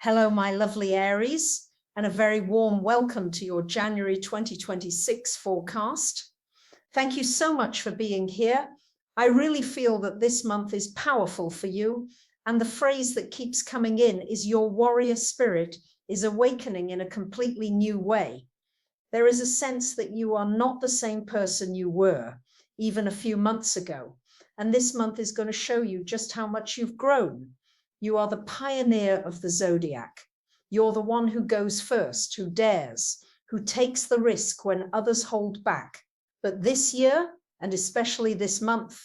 Hello, my lovely Aries, and a very warm welcome to your January 2026 forecast. Thank you so much for being here. I really feel that this month is powerful for you, and the phrase that keeps coming in is your warrior spirit is awakening in a completely new way. There is a sense that you are not the same person you were even a few months ago, and this month is going to show you just how much you've grown. You are the pioneer of the zodiac. You're the one who goes first, who dares, who takes the risk when others hold back. But this year, and especially this month,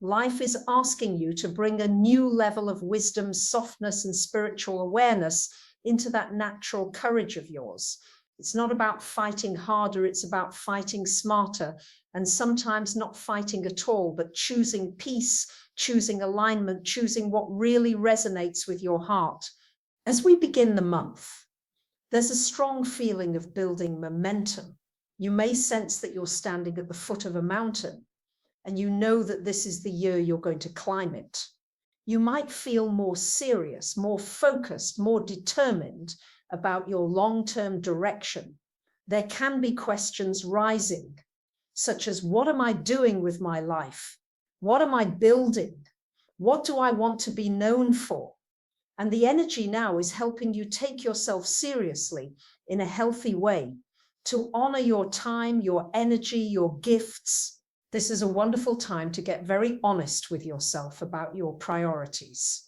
life is asking you to bring a new level of wisdom, softness, and spiritual awareness into that natural courage of yours. It's not about fighting harder, it's about fighting smarter, and sometimes not fighting at all, but choosing peace, choosing alignment, choosing what really resonates with your heart. As we begin the month, there's a strong feeling of building momentum. You may sense that you're standing at the foot of a mountain, and you know that this is the year you're going to climb it. You might feel more serious, more focused, more determined about your long-term direction. There can be questions rising, such as, what am I doing with my life? What am I building? What do I want to be known for? And the energy now is helping you take yourself seriously in a healthy way, to honor your time, your energy, your gifts. This is a wonderful time to get very honest with yourself about your priorities.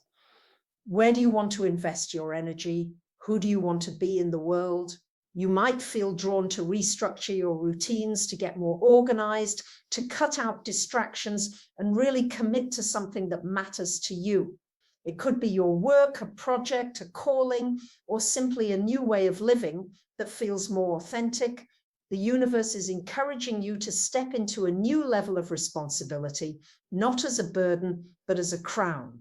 Where do you want to invest your energy? Who do you want to be in the world? You might feel drawn to restructure your routines, to get more organized, to cut out distractions, and really commit to something that matters to you. It could be your work, a project, a calling, or simply a new way of living that feels more authentic. The universe is encouraging you to step into a new level of responsibility, not as a burden, but as a crown.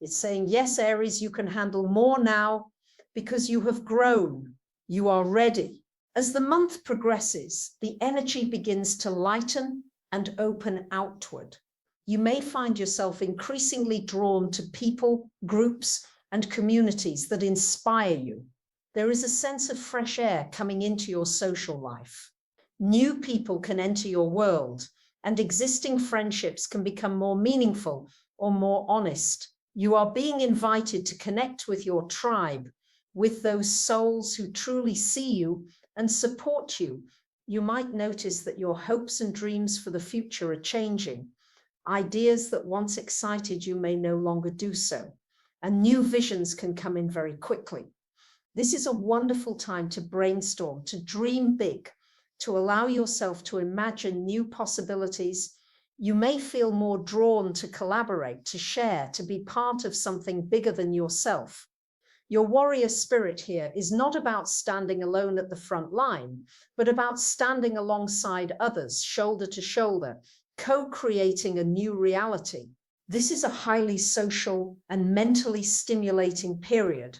It's saying, yes, Aries, you can handle more now because you have grown. You are ready. As the month progresses, the energy begins to lighten and open outward. You may find yourself increasingly drawn to people, groups, and communities that inspire you. There is a sense of fresh air coming into your social life. New people can enter your world, and existing friendships can become more meaningful or more honest. You are being invited to connect with your tribe, with those souls who truly see you and support you. You might notice that your hopes and dreams for the future are changing. Ideas that once excited you may no longer do so, and new visions can come in very quickly. This is a wonderful time to brainstorm, to dream big, to allow yourself to imagine new possibilities. You may feel more drawn to collaborate, to share, to be part of something bigger than yourself. Your warrior spirit here is not about standing alone at the front line, but about standing alongside others, shoulder to shoulder, co-creating a new reality. This is a highly social and mentally stimulating period.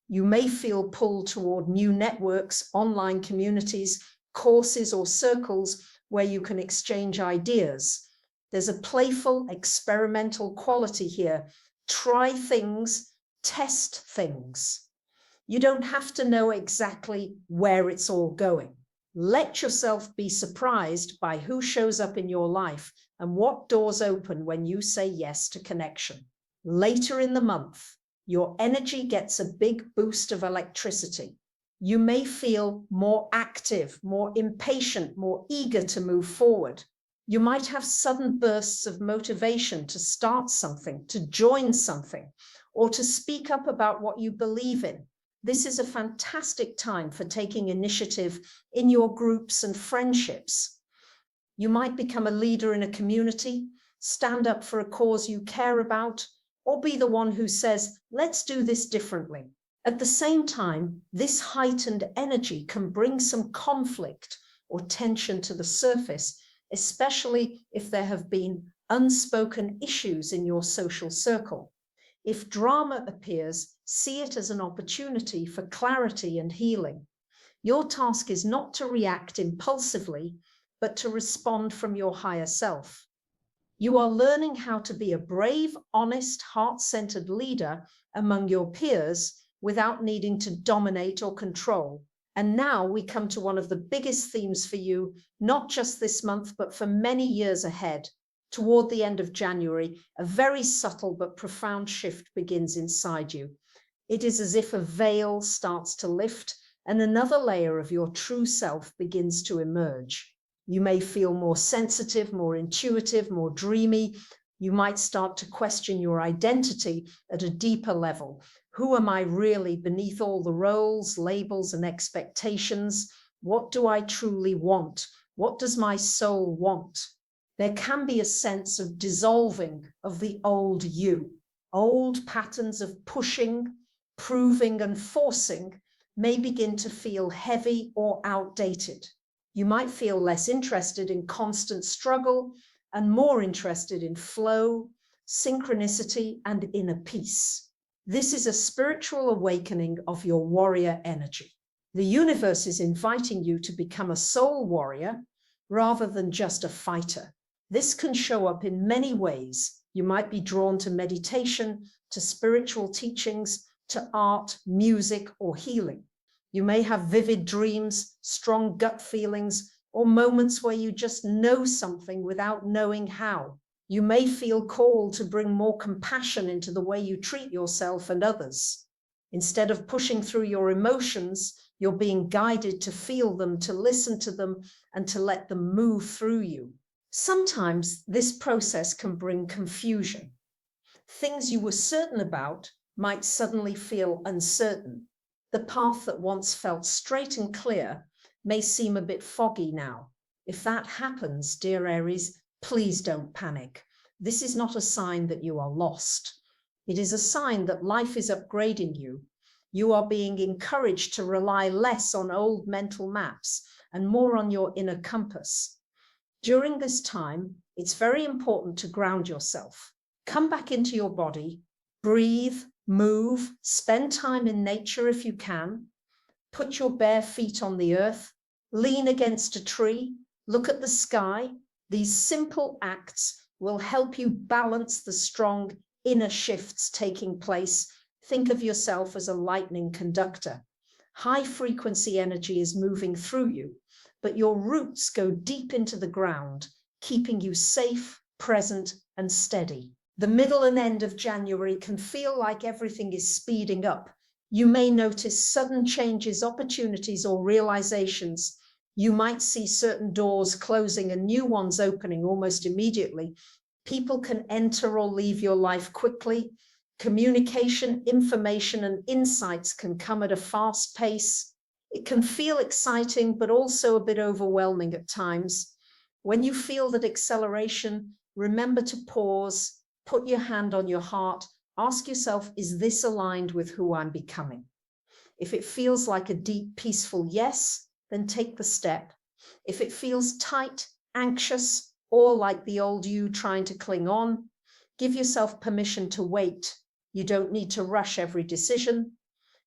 You may feel pulled toward new networks, online communities, courses, or circles where you can exchange ideas. There's a playful, experimental quality here. Try things. Test things. You don't have to know exactly where it's all going. Let yourself be surprised by who shows up in your life and what doors open when you say yes to connection. Later in the month, your energy gets a big boost of electricity. You may feel more active, more impatient, more eager to move forward. You might have sudden bursts of motivation to start something, to join something, or to speak up about what you believe in. This is a fantastic time for taking initiative in your groups and friendships. You might become a leader in a community, stand up for a cause you care about, or be the one who says, let's do this differently. At the same time, this heightened energy can bring some conflict or tension to the surface, especially if there have been unspoken issues in your social circle. If drama appears, see it as an opportunity for clarity and healing. Your task is not to react impulsively, but to respond from your higher self. You are learning how to be a brave, honest, heart-centered leader among your peers without needing to dominate or control. And now we come to one of the biggest themes for you, not just this month, but for many years ahead. Toward the end of January, a very subtle but profound shift begins inside you. It is as if a veil starts to lift and another layer of your true self begins to emerge. You may feel more sensitive, more intuitive, more dreamy. You might start to question your identity at a deeper level. Who am I really beneath all the roles, labels, and expectations? What do I truly want? What does my soul want? There can be a sense of dissolving of the old you. Old patterns of pushing, proving, and forcing may begin to feel heavy or outdated. You might feel less interested in constant struggle and more interested in flow, synchronicity, and inner peace. This is a spiritual awakening of your warrior energy. The universe is inviting you to become a soul warrior rather than just a fighter. This can show up in many ways. You might be drawn to meditation, to spiritual teachings, to art, music, or healing. You may have vivid dreams, strong gut feelings, or moments where you just know something without knowing how. You may feel called to bring more compassion into the way you treat yourself and others. Instead of pushing through your emotions, you're being guided to feel them, to listen to them, and to let them move through you. Sometimes this process can bring confusion. Things you were certain about might suddenly feel uncertain. The path that once felt straight and clear may seem a bit foggy now. If that happens, dear Aries, please don't panic. This is not a sign that you are lost. It is a sign that life is upgrading you. You are being encouraged to rely less on old mental maps and more on your inner compass. During this time, it's very important to ground yourself. Come back into your body, breathe, move, spend time in nature if you can, put your bare feet on the earth, lean against a tree, look at the sky. These simple acts will help you balance the strong inner shifts taking place. Think of yourself as a lightning conductor. High frequency energy is moving through you, but your roots go deep into the ground, keeping you safe, present, and steady. The middle and end of January can feel like everything is speeding up. You may notice sudden changes, opportunities, or realizations. You might see certain doors closing and new ones opening almost immediately. People can enter or leave your life quickly. Communication, information, and insights can come at a fast pace. It can feel exciting, but also a bit overwhelming at times. When you feel that acceleration, remember to pause, put your hand on your heart, ask yourself, is this aligned with who I'm becoming? If it feels like a deep, peaceful yes, then take the step. If it feels tight, anxious, or like the old you trying to cling on, give yourself permission to wait. You don't need to rush every decision.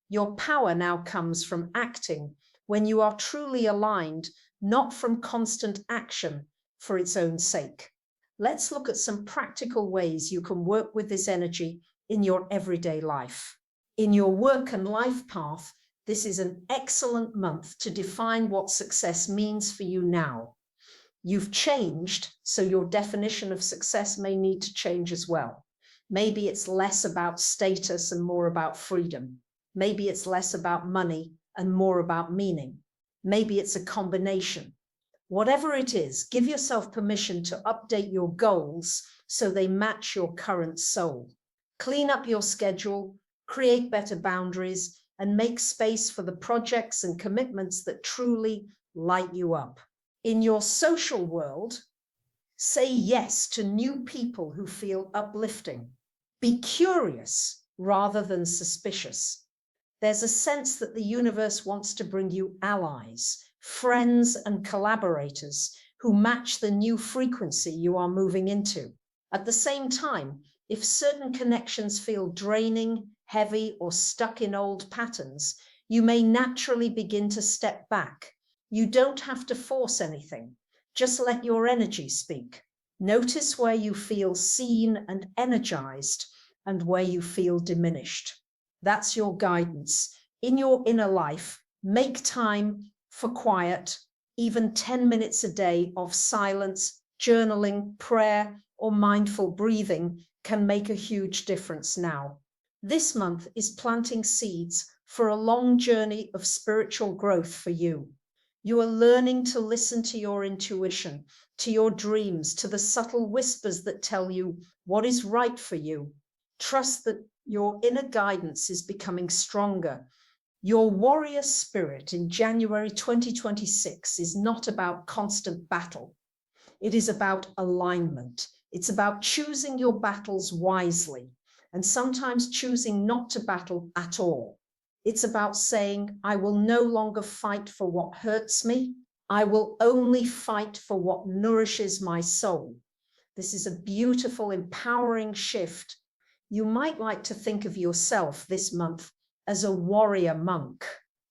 Your power now comes from acting when you are truly aligned, not from constant action for its own sake. Let's look at some practical ways you can work with this energy in your everyday life. In your work and life path, this is an excellent month to define what success means for you now. You've changed, so your definition of success may need to change as well. Maybe it's less about status and more about freedom. Maybe it's less about money and more about meaning. Maybe it's a combination. Whatever it is, give yourself permission to update your goals so they match your current soul. Clean up your schedule, create better boundaries, and make space for the projects and commitments that truly light you up. In your social world, say yes to new people who feel uplifting. Be curious rather than suspicious. There's a sense that the universe wants to bring you allies, friends, and collaborators who match the new frequency you are moving into. At the same time, if certain connections feel draining, heavy, or stuck in old patterns, you may naturally begin to step back. You don't have to force anything. Just let your energy speak. Notice where you feel seen and energized and where you feel diminished. That's your guidance. In your inner life, make time for quiet, even 10 minutes a day of silence, journaling, prayer, or mindful breathing can make a huge difference now. This month is planting seeds for a long journey of spiritual growth for you. You are learning to listen to your intuition, to your dreams, to the subtle whispers that tell you what is right for you. Trust that your inner guidance is becoming stronger. Your warrior spirit in January 2026 is not about constant battle. It is about alignment. It's about choosing your battles wisely and sometimes choosing not to battle at all. It's about saying, I will no longer fight for what hurts me. I will only fight for what nourishes my soul. This is a beautiful, empowering shift. You might like to think of yourself this month as a warrior monk.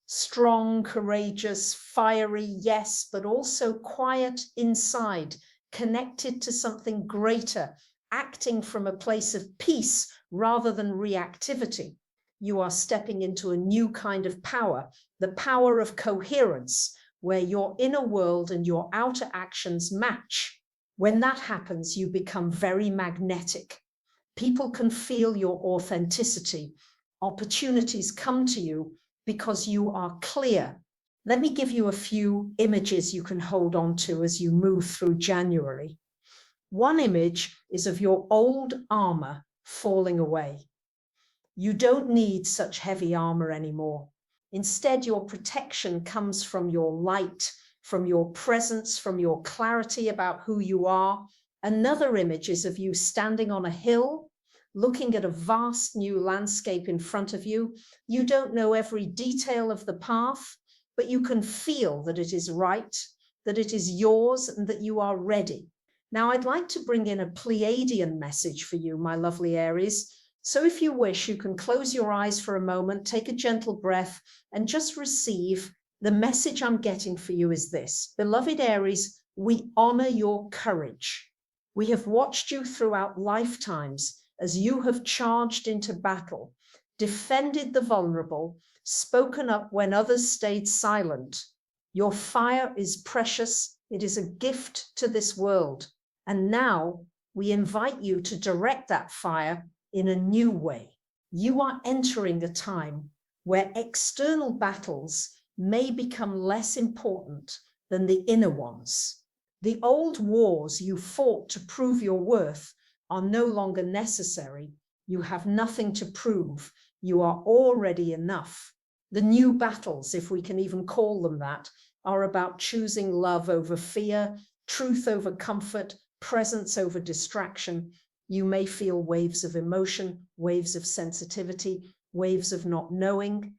Strong, courageous, fiery, yes, but also quiet inside, connected to something greater, acting from a place of peace rather than reactivity. You are stepping into a new kind of power, the power of coherence, where your inner world and your outer actions match. When that happens, you become very magnetic. People can feel your authenticity. Opportunities come to you because you are clear. Let me give you a few images you can hold on to as you move through January. One image is of your old armor falling away. You don't need such heavy armor anymore. Instead, your protection comes from your light, from your presence, from your clarity about who you are. Another image is of you standing on a hill, looking at a vast new landscape in front of you. You don't know every detail of the path, but you can feel that it is right, that it is yours, and that you are ready. Now, I'd like to bring in a Pleiadian message for you, my lovely Aries. So if you wish, you can close your eyes for a moment, take a gentle breath, and just receive. The message I'm getting for you is this. Beloved Aries, we honor your courage. We have watched you throughout lifetimes as you have charged into battle, defended the vulnerable, spoken up when others stayed silent. Your fire is precious. It is a gift to this world. And now we invite you to direct that fire in a new way. You are entering a time where external battles may become less important than the inner ones. The old wars you fought to prove your worth are no longer necessary. You have nothing to prove. You are already enough. The new battles, if we can even call them that, are about choosing love over fear, truth over comfort, presence over distraction. You may feel waves of emotion, waves of sensitivity, waves of not knowing.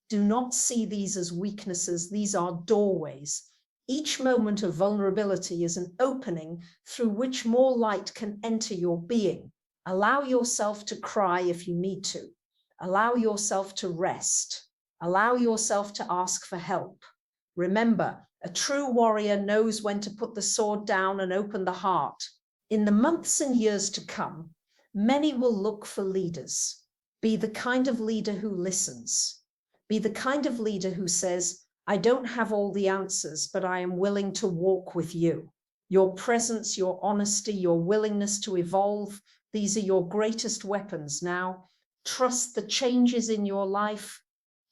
Do not see these as weaknesses. These are doorways. Each moment of vulnerability is an opening through which more light can enter your being. Allow yourself to cry if you need to. Allow yourself to rest. Allow yourself to ask for help. Remember, a true warrior knows when to put the sword down and open the heart. In the months and years to come, many will look for leaders. Be the kind of leader who listens. Be the kind of leader who says, I don't have all the answers, but I am willing to walk with you. Your presence, your honesty, your willingness to evolve, these are your greatest weapons now. Trust the changes in your life.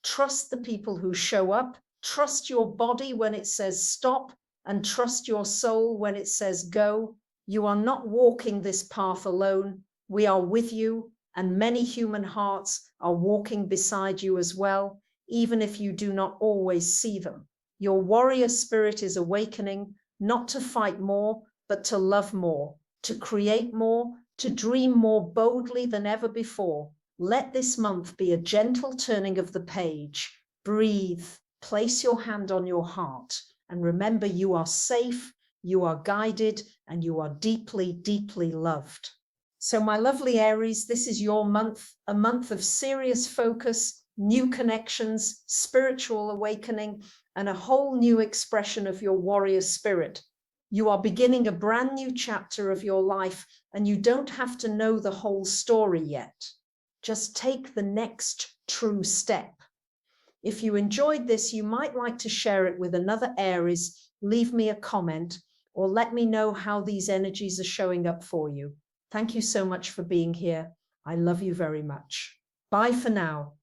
Trust the people who show up. Trust your body when it says stop, and trust your soul when it says go. You are not walking this path alone. We are with you, and many human hearts are walking beside you as well, even if you do not always see them. Your warrior spirit is awakening, not to fight more, but to love more, to create more, to dream more boldly than ever before. Let this month be a gentle turning of the page. Breathe, place your hand on your heart, and remember you are safe, you are guided, and you are deeply, deeply loved. So my lovely Aries, this is your month, a month of serious focus, new connections, spiritual awakening, and a whole new expression of your warrior spirit. You are beginning a brand new chapter of your life, and you don't have to know the whole story yet. Just take the next true step. If you enjoyed this, you might like to share it with another Aries, leave me a comment, or let me know how these energies are showing up for you. Thank you so much for being here. I love you very much. Bye for now.